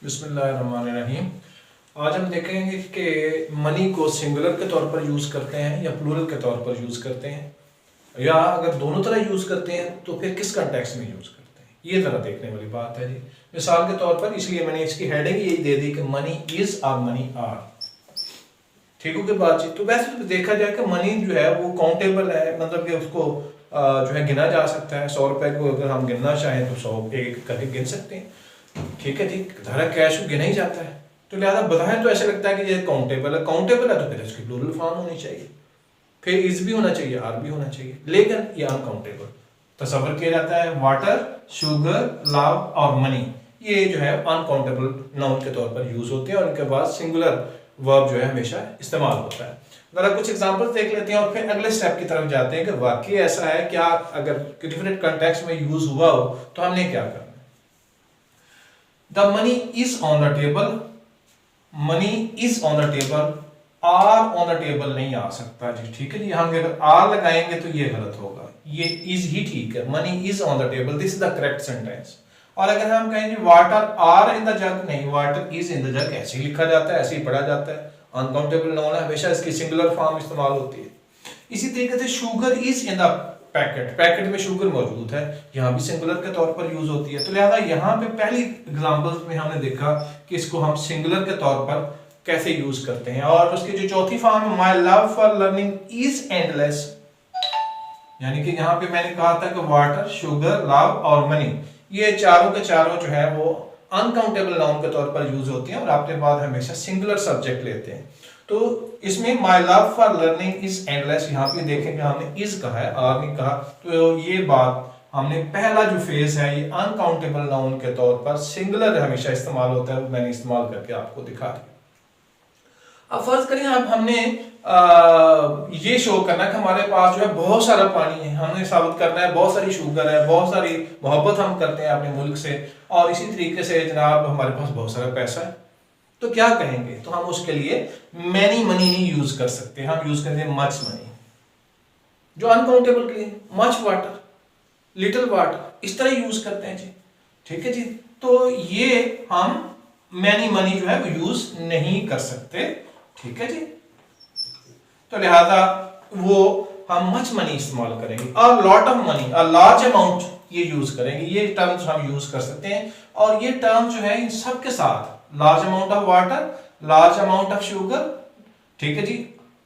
बिस्मिल्लाहिर्रहमानिर्रहीम। आज हम देखेंगे कि मनी को सिंगुलर के तौर पर यूज़ करते हैं या प्लूरल के तौर पर यूज़ करते हैं, या अगर दोनों तरह यूज़ करते हैं तो फिर किस कंटेक्स्ट में यूज़ करते हैं। ये ज़रा देखने वाली बात है जी। मिसाल के तौर पर इसलिए मैंने इसकी हेडिंग यही दे दी कि मनी इज़ और मनी आर। ठीक हो गई बातचीत। तो वैसे तो देखा जाए कि मनी जो है वो काउंटेबल है, मतलब कि उसको जो है गिना जा सकता है। 100 रुपए को अगर हम गिनना चाहें तो 100 एक करके गिन सकते हैं। ठीक है जी, धारा कैश को गिना ही जाता है, तो लिहाजा बताएं तो ऐसा लगता है कि ये काउंटेबल है। काउंटेबल है तो फिर इसकी प्लूरल फॉर्म होनी चाहिए, फिर इज भी होना चाहिए, आर भी होना चाहिए, लेकिन ये अनकाउंटेबल तस्वर किया जाता है। वाटर, शुगर, लव और मनी ये जो है अनकाउंटेबल नाउन के तौर पर यूज होते हैं और इनके बाद सिंगुलर वर्ब जो है हमेशा इस्तेमाल होता है। जरा कुछ एग्जांपल्स देख लेते हैं और फिर अगले स्टेप की तरफ जाते हैं कि वाकई ऐसा है क्या, अगर डिफरेंट कॉन्टेक्स्ट में यूज हुआ हो तो हमने क्या करना है। The money is on the table, money is on the table, are on the table नहीं आ सकता जी। ठीक है जी, हम अगर आर लगाएंगे तो ये गलत होगा, ये is ही ठीक है। money is on the table, this is the correct sentence। और अगर हम कहेंगे water are in the jug, नहीं, water is in the jug ऐसे ही लिखा जाता है, ऐसे ही पढ़ा जाता है। अनकाउंटेबल नाउन है, हमेशा इसकी सिंगुलर फॉर्म इस्तेमाल होती है। इसी तरीके से sugar is in the packet, packet में शुगर मौजूद है, यहाँ भी सिंगुलर के तौर पर यूज होती है। तो लिहाजा यहाँ पे पहली एग्जांपल्स में हमने देखा कि इसको हम सिंगुलर के तौर पर कैसे यूज करते हैं। और उसकी जो चौथी फॉर्म है, my love for learning is endless, यानी कि यहाँ पे मैंने कहा था कि वाटर, शुगर, लव और मनी ये चारों के चारों जो है वो अनकाउंटेबल नाउन के तौर पर यूज होती हैं और आपके बाद हमेशा सिंगुलर सब्जेक्ट लेते हैं। तो इसमें my love for learning is endless, यहाँ पे देखेंगे हमने इज कहा है, आर नहीं कहा, तो ये बात हमने पहला जो फेज है ये अनकाउंटेबल नाउन के तौर पर सिंगुलर हमेशा इस्तेमाल होता है, मैंने इस्तेमाल करके आपको दिखा दिया। अब फर्ज करें अब हमने ये शो करना है कि हमारे पास जो है बहुत सारा पानी है, हमने साबित करना है बहुत सारी शुगर है, बहुत सारी मोहब्बत हम करते हैं अपने मुल्क से, और इसी तरीके से जनाब हमारे पास बहुत सारा पैसा है। तो क्या कहेंगे, तो हम उसके लिए मैनी मनी नहीं यूज कर सकते, हम यूज करेंगे मच मनी। जो अनकाउंटेबल के लिए मच वाटर, लिटिल वाटर, इस तरह यूज करते हैं जी। ठीक है जी, तो ये हम मैनी मनी जो है वो यूज नहीं कर सकते। ठीक है जी, तो लिहाजा वो हम मच मनी इस्तेमाल करेंगे। और lot of money, a large amount ये यूज करेंगे, ये टर्म्स हम यूज कर सकते हैं। और ये टर्म जो है इन सब के साथ large amount of water, large amount of sugar, ठीक है जी,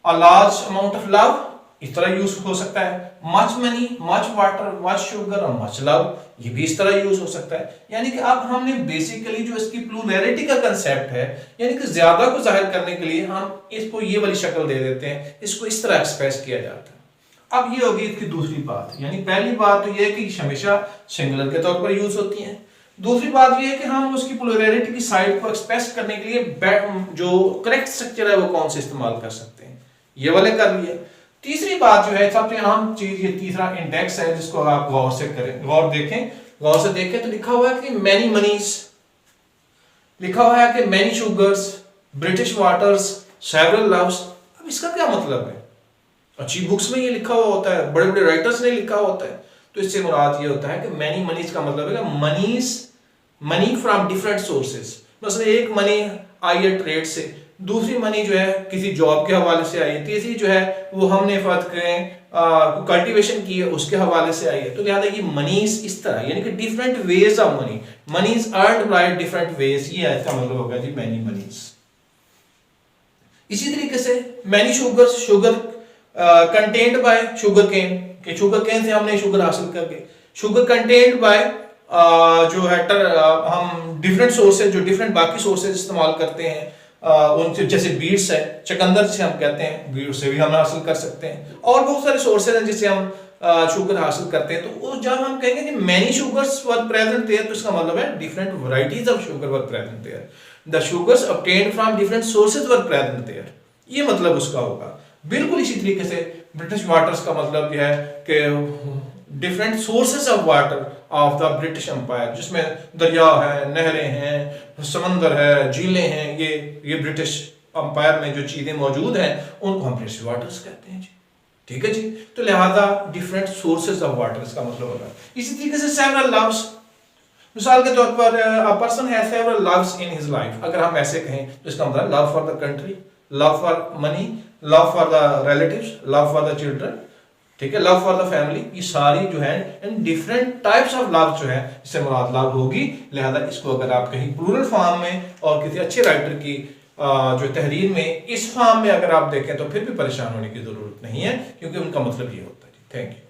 और लार्ज अमाउंट ऑफ लव इस तरह यूज हो सकता है। Much money, much water, much sugar और मच लव ये भी इस तरह यूज हो सकता है। यानी कि अब हमने बेसिकली जो इसकी प्लूरैलिटी का कंसेप्ट है, यानी कि ज्यादा को जाहिर करने के लिए हम इसको ये वाली शक्ल दे देते हैं, इसको इस तरह एक्सप्रेस किया जाता है। अब ये होगी इसकी दूसरी बात, यानी पहली बात तो ये है कि हमेशा सिंगुलर के तौर पर यूज होती है। दूसरी बात ये है कि हम उसकी प्लूरैलिटी की साइड को एक्सप्रेस करने के लिए जो करेक्ट स्ट्रक्चर है वो कौन से इस्तेमाल कर सकते हैं, ये वाले कर लिए। तीसरी बात जो है सबसे अहम चीज, ये तीसरा इंडेक्स है जिसको आप गौर से करें, गौर से देखें तो लिखा हुआ है कि मैनी मनीज, लिखा हुआ है कि many sugars, British waters, several loves. अब इसका क्या मतलब है? अच्छी बुक्स में ये लिखा हुआ होता है, बड़े बड़े राइटर्स ने लिखा होता है, तो इससे मुराद ये होता है कि मैनी मनीज का मतलब है मनीज, मनी फ्रॉम डिफरेंट सोर्सेज। मतलब एक मनी आई है ट्रेड से, दूसरी मनी जो है किसी जॉब के हवाले से आई है, तीसरी जो है वो हमने फर्ज करें कल्टीवेशन की है उसके हवाले से आई है। तो लिहाजा ये मनीज इस तरह, यानी कि different ways of money, moneys earned by different ways, ये इसका मतलब होगा जी मैनी मनीज। इसी तरीके से many sugars, sugar contained by sugar cane, कि शुगर केन से हमने शुगर हासिल करके, शुगर कंटेन्ड बाय जो है हम डिफरेंट सोर्सेज, जो डिफरेंट बाकी सोर्सेज इस्तेमाल करते हैं उनसे, जैसे बीट्स है, चकंदर से हम कहते हैं, बीट से भी हम हासिल कर सकते हैं, और बहुत सारे सोर्सेज हैं जिससे हम शुगर हासिल करते हैं। तो जब हम कहेंगे कि many sugars were present there, तो इसका मतलब है different varieties of sugar were present there, the sugars obtained from different sources were present there, ये मतलब उसका होगा। बिल्कुल इसी तरीके से ब्रिटिश वाटर्स का मतलब यह है कि different sources of water of the British Empire, जिसमें दरिया है, नहरें हैं, समंदर है, झीलें हैं, ये ब्रिटिश एम्पायर में जो चीजें मौजूद हैं उनको हम ब्रिटिश वाटर्स कहते हैं जी। ठीक है जी, तो लिहाजा डिफरेंट सोर्सेज ऑफ वाटर इसका मतलब होगा। इसी तरीके से सेवरल लव्स, मिसाल के तौर पर a person has several loves in his life, अगर हम ऐसे कहें तो इसका मतलब love for the country, love for money, love for the relatives, love for the children, ठीक है, लव फॉर द फैमिली, ये सारी जो है in different types of love जो है इससे मुराद लव होगी। लिहाजा इसको अगर आप कहीं प्लूरल फॉर्म में और किसी अच्छे राइटर की जो तहरीर में इस फॉर्म में अगर आप देखें तो फिर भी परेशान होने की जरूरत नहीं है, क्योंकि उनका मतलब ये होता है। Thank you.